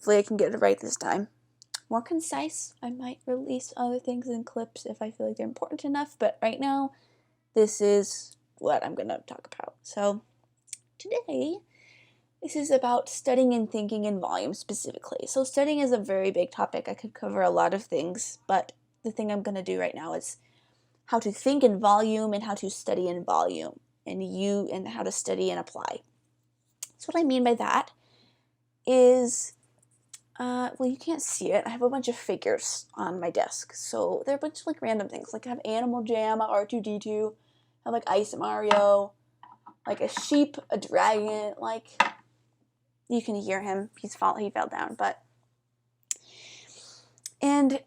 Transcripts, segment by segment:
Hopefully I can get it right this time. More concise. I might release other things in clips if I feel like they're important enough, but right now, this is what I'm going to talk about. So today, this is about studying and thinking in volume specifically. So studying is a very big topic. I could cover a lot of things, but the thing I'm going to do right now is how to think in volume and how to study in volume, and how to study and apply. So what I mean by that is, well, you can't see it. I have a bunch of figures on my desk. So they're a bunch of like random things. Like I have Animal Jam, R2-D2, I have like Ice Mario, like a sheep, a dragon, like you can hear him. He fell down, and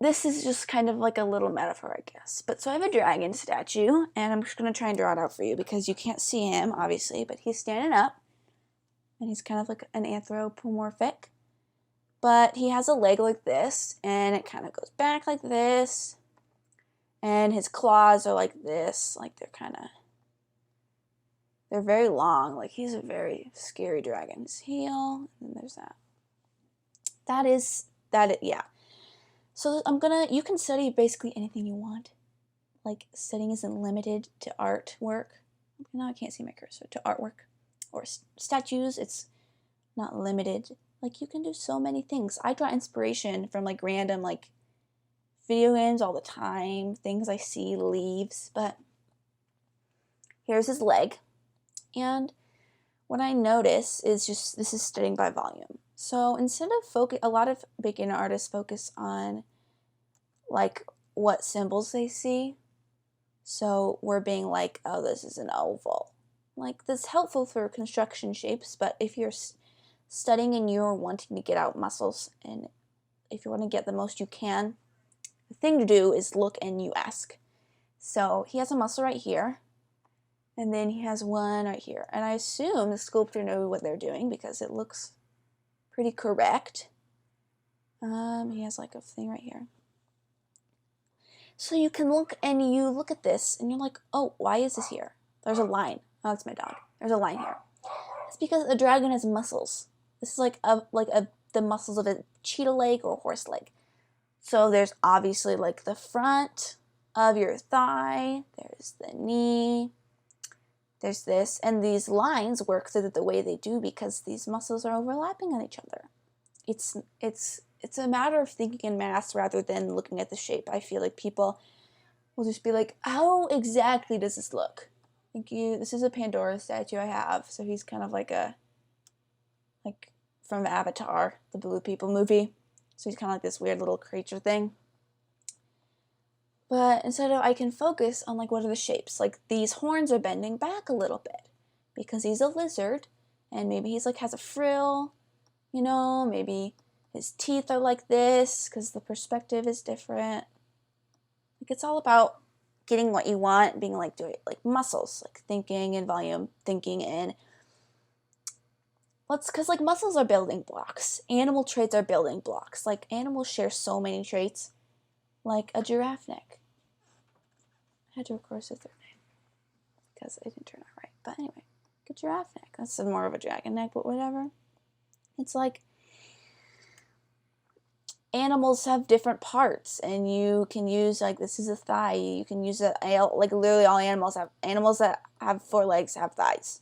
this is just kind of like a little metaphor, I guess. But so I have a dragon statue, and I'm just going to try and draw it out for you because you can't see him, obviously, but he's standing up, and he's kind of like an anthropomorphic. But he has a leg like this, and it kind of goes back like this, and his claws are like this, like they're very long, like he's a very scary dragon. His heel, and there's that. Yeah. So you can study basically anything you want. Like studying isn't limited to artwork. No, I can't see my cursor. To artwork or statues, it's not limited. Like you can do so many things. I draw inspiration from like random like video games all the time, things I see, leaves, but here's his leg. And what I notice is just, this is studying by volume. So instead of a lot of beginner artists focus on like what symbols they see. So we're being like, oh, this is an oval. Like that's helpful for construction shapes, but if you're studying and you're wanting to get out muscles, and if you want to get the most you can, the thing to do is look and you ask. So he has a muscle right here, and then he has one right here. And I assume the sculptor knows what they're doing because it looks pretty correct. He has like a thing right here. So you can look at this and you're like, oh, why is this here? There's a line. Oh, that's my dog. There's a line here. It's because a dragon has muscles. This is like the muscles of a cheetah leg or a horse leg. So there's obviously like the front of your thigh. There's the knee. There's this. And these lines work the way they do because these muscles are overlapping on each other. It's a matter of thinking in mass rather than looking at the shape. I feel like people will just be like, how exactly does this look? This is a Pandora statue I have. So he's kind of like from Avatar, the Blue People movie. So he's kind of like this weird little creature thing. But instead of, I can focus on like, what are the shapes? Like these horns are bending back a little bit because he's a lizard and maybe he's like has a frill, maybe his teeth are like this because the perspective is different. Like it's all about getting what you want, being like doing like muscles, like thinking in volume, thinking in. Because like muscles are building blocks. Animal traits are building blocks. Like animals share so many traits. Like a giraffe neck. I had to record his third name because it didn't turn out right. But anyway, a giraffe neck. That's more of a dragon neck, but whatever. It's like animals have different parts, and you can use like this is a thigh. You can use it like literally all animals that have 4 legs have thighs,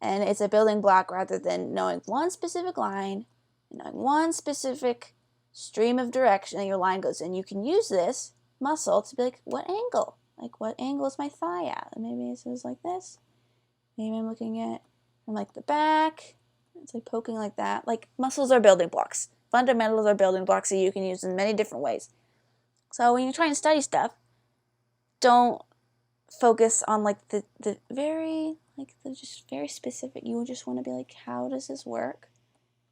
and it's a building block rather than knowing one specific line, knowing one specific stream of direction that your line goes in. You can use this muscle to be like, what angle? Like what angle is my thigh at? Maybe it is like this. Maybe I'm looking at from like the back. It's like poking like that. Like muscles are building blocks. Fundamentals are building blocks that you can use in many different ways. So when you try and study stuff, don't focus on like the very just very specific. You just want to be like, how does this work?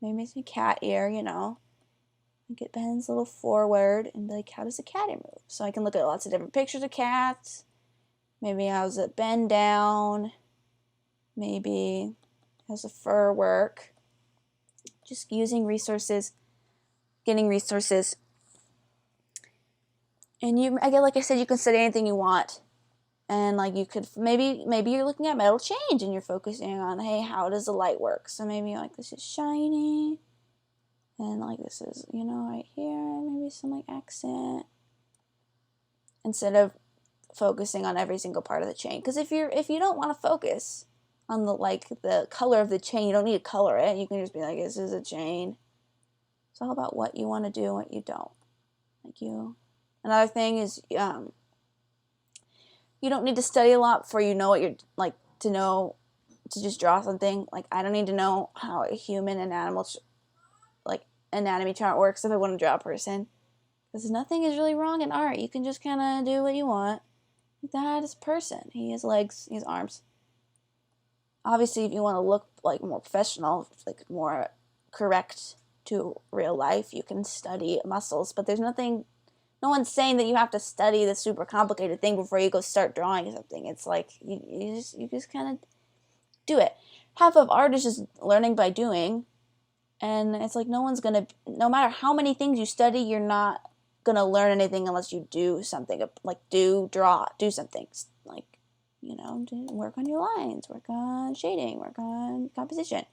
Maybe it's a cat ear, Like it bends a little forward and be like, how does a cat ear move? So I can look at lots of different pictures of cats. Maybe how does it bend down? Maybe how's the fur work? Just using resources, getting resources. And like I said, you can study anything you want. And like you could, maybe you're looking at metal change and you're focusing on, hey, how does the light work? So maybe like this is shiny. And like this is, you know, right here, maybe some like accent. Instead of focusing on every single part of the chain. Because if you don't want to focus on the color of the chain, you don't need to color it. You can just be like, this is a chain. It's all about what you want to do and what you don't. Like you. Another thing is you don't need to study a lot before you know what you're like to know to just draw something. Like I don't need to know how a human and animal like anatomy chart works if I want to draw a person. Because nothing is really wrong in art. You can just kind of do what you want. That is a person. He has legs, he has arms. Obviously, if you want to look like more professional, like more correct to real life, you can study muscles. But there's nothing, no one's saying that you have to study this super complicated thing before you go start drawing something. It's like you just kind of do it. Half of art is just learning by doing. And it's like no matter how many things you study, you're not gonna learn anything unless you do something, like do something, like, you know, work on your lines, work on shading, work on composition.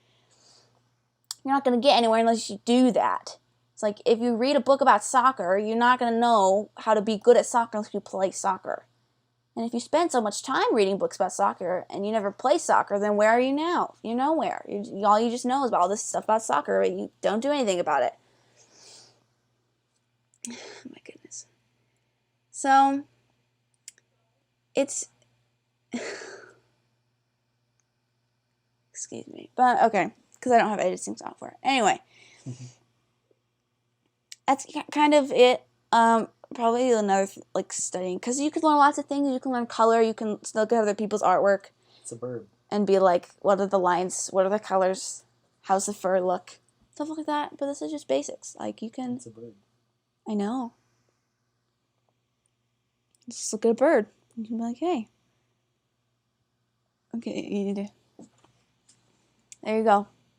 You're not gonna get anywhere unless you do that. It's like if you read a book about soccer, you're not gonna know how to be good at soccer unless you play soccer. And if you spend so much time reading books about soccer and you never play soccer, then where are you now? You're nowhere. All you just know is about all this stuff about soccer, but you don't do anything about it. My goodness. So, it's... Excuse me. But, okay. Because I don't have editing software. Anyway. That's kind of it. Probably another, like, studying. Because you can learn lots of things. You can learn color. You can look at other people's artwork. It's a bird. And be like, what are the lines? What are the colors? How's the fur look? Stuff like that. But this is just basics. Like, you can... It's a bird. I know. Just look at a bird. You can be like, hey. Okay, you need to... There you go.